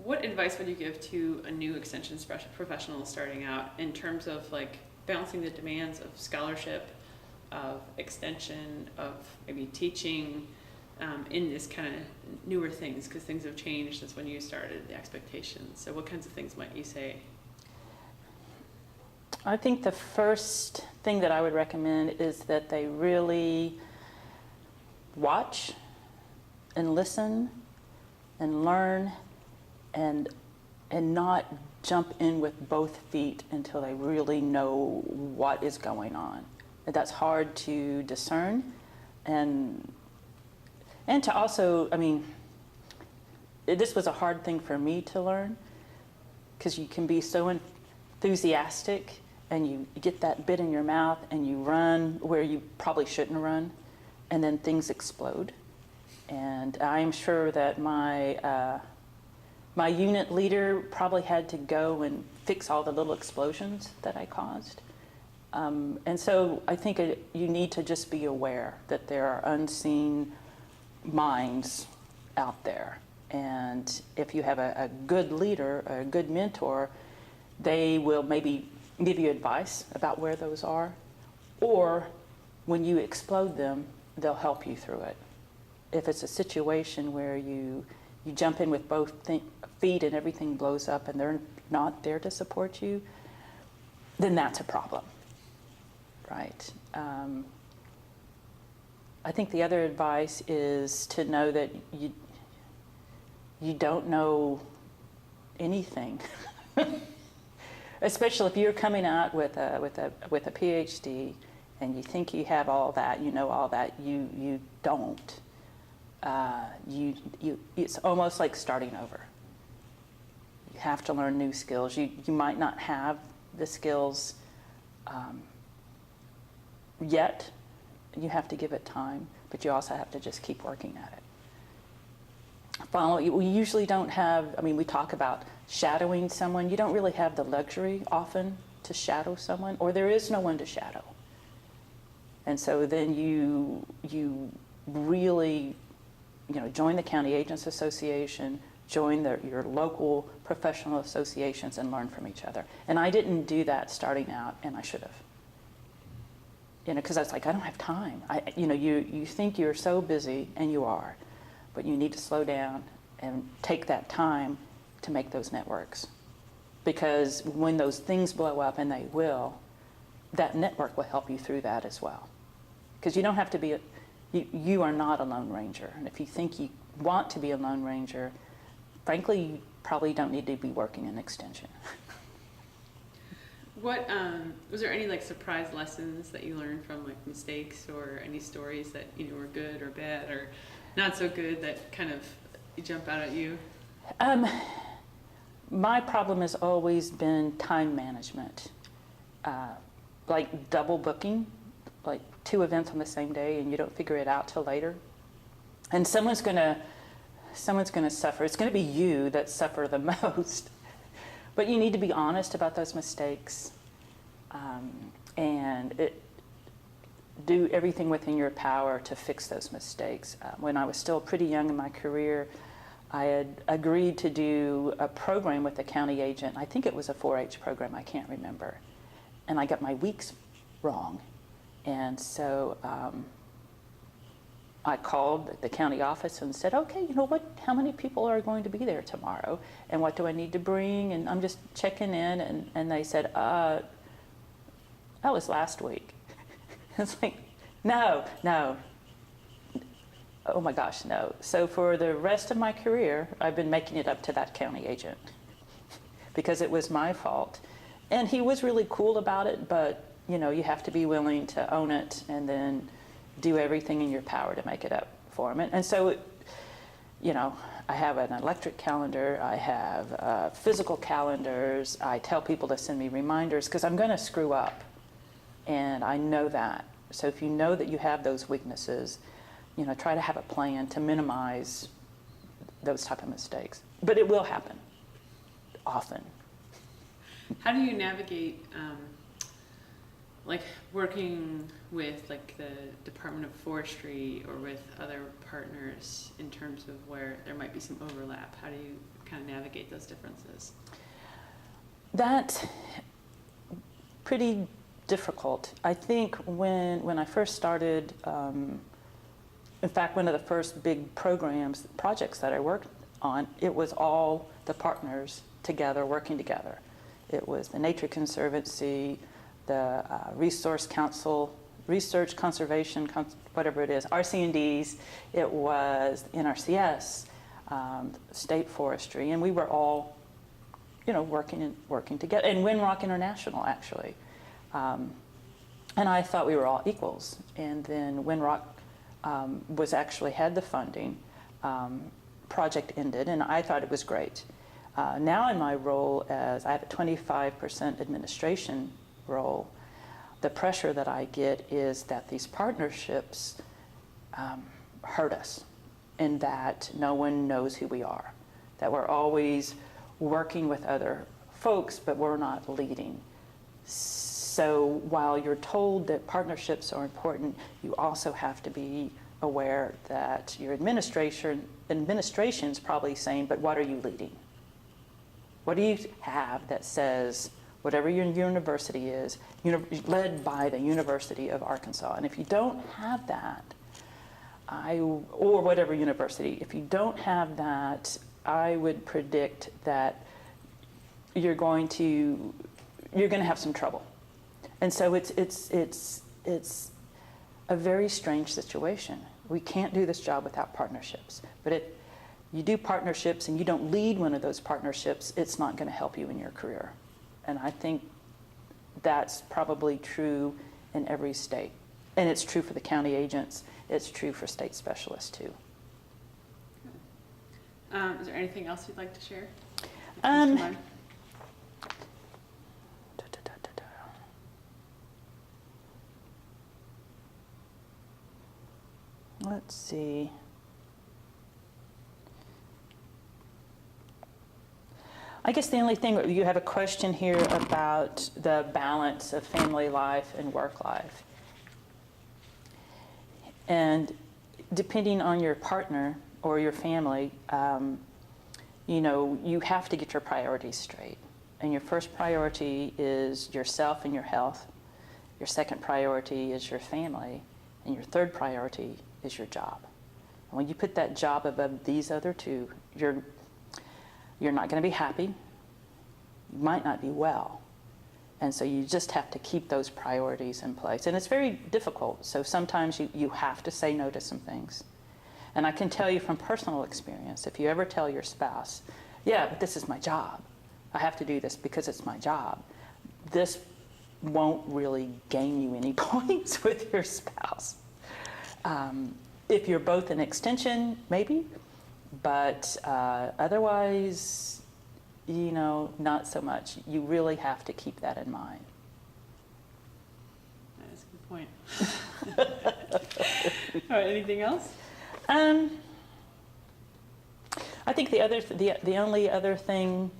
what advice would you give to a new extension professional starting out in terms of like balancing the demands of scholarship, of extension, of maybe teaching, in this kind of newer things, because things have changed since when you started, the expectations. So what kinds of things might you say? I think the first thing that I would recommend is that they really watch and listen and learn and not jump in with both feet until they really know what is going on. That's hard to discern, and to also, I mean, this was a hard thing for me to learn, because you can be so enthusiastic and you get that bit in your mouth and you run where you probably shouldn't run, and then things explode. And I'm sure that my unit leader probably had to go and fix all the little explosions that I caused. And so I think you need to just be aware that there are unseen minds out there. And if you have a good leader, a good mentor, they will maybe give you advice about where those are. Or when you explode them, they'll help you through it. If it's a situation where you jump in with both feet and everything blows up and they're not there to support you, then that's a problem, right? I think the other advice is to know that you don't know anything, especially if you're coming out with a PhD and you think you have all that, you know all that. You don't. It's almost like starting over. You have to learn new skills. You might not have the skills yet. You have to give it time, but you also have to just keep working at it. We usually don't have, I mean, we talk about shadowing someone. You don't really have the luxury often to shadow someone, or there is no one to shadow. And so then you really, join the County Agents Association, join your local professional associations, and learn from each other. And I didn't do that starting out, and I should have. Because I was like, I don't have time. You think you're so busy, and you are, but you need to slow down and take that time to make those networks. Because when those things blow up, and they will, that network will help you through that as well. Because you don't have to be, you are not a Lone Ranger. And if you think you want to be a Lone Ranger, frankly, you probably don't need to be working in extension. What was there any like surprise lessons that you learned from like mistakes, or any stories that were good or bad or not so good that kind of jump out at you? My problem has always been time management, like double booking, like 2 events on the same day, and you don't figure it out till later, and someone's gonna suffer. It's gonna be you that suffer the most. But you need to be honest about those mistakes, and do everything within your power to fix those mistakes. When I was still pretty young in my career, I had agreed to do a program with the county agent. I think it was a 4-H program, I can't remember. And I got my weeks wrong. And so I called the county office and said, okay, how many people are going to be there tomorrow? And what do I need to bring? And I'm just checking in. And they said, that was last week. It's like, no. Oh my gosh, no. So for the rest of my career, I've been making it up to that county agent because it was my fault. And he was really cool about it, but you have to be willing to own it and then do everything in your power to make it up for him. And so, I have an electric calendar, I have physical calendars, I tell people to send me reminders because I'm going to screw up. And I know that. So if you know that you have those weaknesses, try to have a plan to minimize those type of mistakes. But it will happen, often. How do you navigate like working with like the Department of Forestry or with other partners in terms of where there might be some overlap? How do you kind of navigate those differences? That's pretty difficult. I think when I first started, in fact, one of the first big projects that I worked on, it was all the partners together, working together. It was the Nature Conservancy, the Resource Council, Research Conservation, whatever it is, RC&Ds, it was NRCS, State Forestry, and we were all, working together, and Windrock International, actually. And I thought we were all equals. And then Windrock had the funding, project ended, and I thought it was great. Now in my role I have a 25% administration role, the pressure that I get is that these partnerships hurt us, in that no one knows who we are, that we're always working with other folks, but we're not leading. So while you're told that partnerships are important, you also have to be aware that your administration's probably saying, but what are you leading? What do you have that says, whatever your university is, led by the University of Arkansas? And if you don't have that, or whatever university, if you don't have that, I would predict that you're going to have some trouble. And so it's a very strange situation. We can't do this job without partnerships. But if you do partnerships and you don't lead one of those partnerships, it's not going to help you in your career. And I think that's probably true in every state. And it's true for the county agents. It's true for state specialists too. Is there anything else you'd like to share? Let's see. I guess the only thing, you have a question here about the balance of family life and work life. And depending on your partner or your family, you have to get your priorities straight. And your first priority is yourself and your health. Your second priority is your family. And your third priority is your job. And when you put that job above these other two, you're not going to be happy. You might not be well. And so you just have to keep those priorities in place. And it's very difficult. So sometimes you have to say no to some things. And I can tell you from personal experience, if you ever tell your spouse, yeah, but this is my job. I have to do this because it's my job. This won't really gain you any points with your spouse. If you're both an extension, maybe, but otherwise, not so much. You really have to keep that in mind. That is a good point. All right, anything else? I think the only other thing,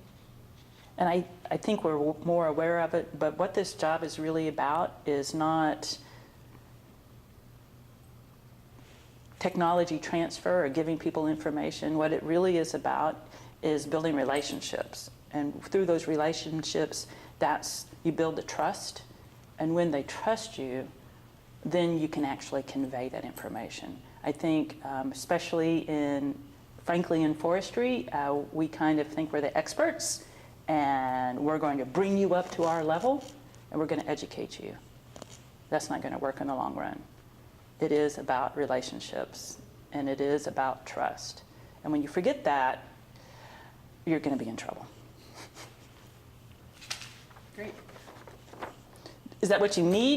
and I think we're more aware of it, but what this job is really about is not technology transfer or giving people information. What it really is about is building relationships. And through those relationships, you build the trust. And when they trust you, then you can actually convey that information. I think, especially frankly in forestry, we kind of think we're the experts, and we're going to bring you up to our level, and we're going to educate you. That's not going to work in the long run. It is about relationships, and it is about trust. And when you forget that, you're going to be in trouble. Great. Is that what you need?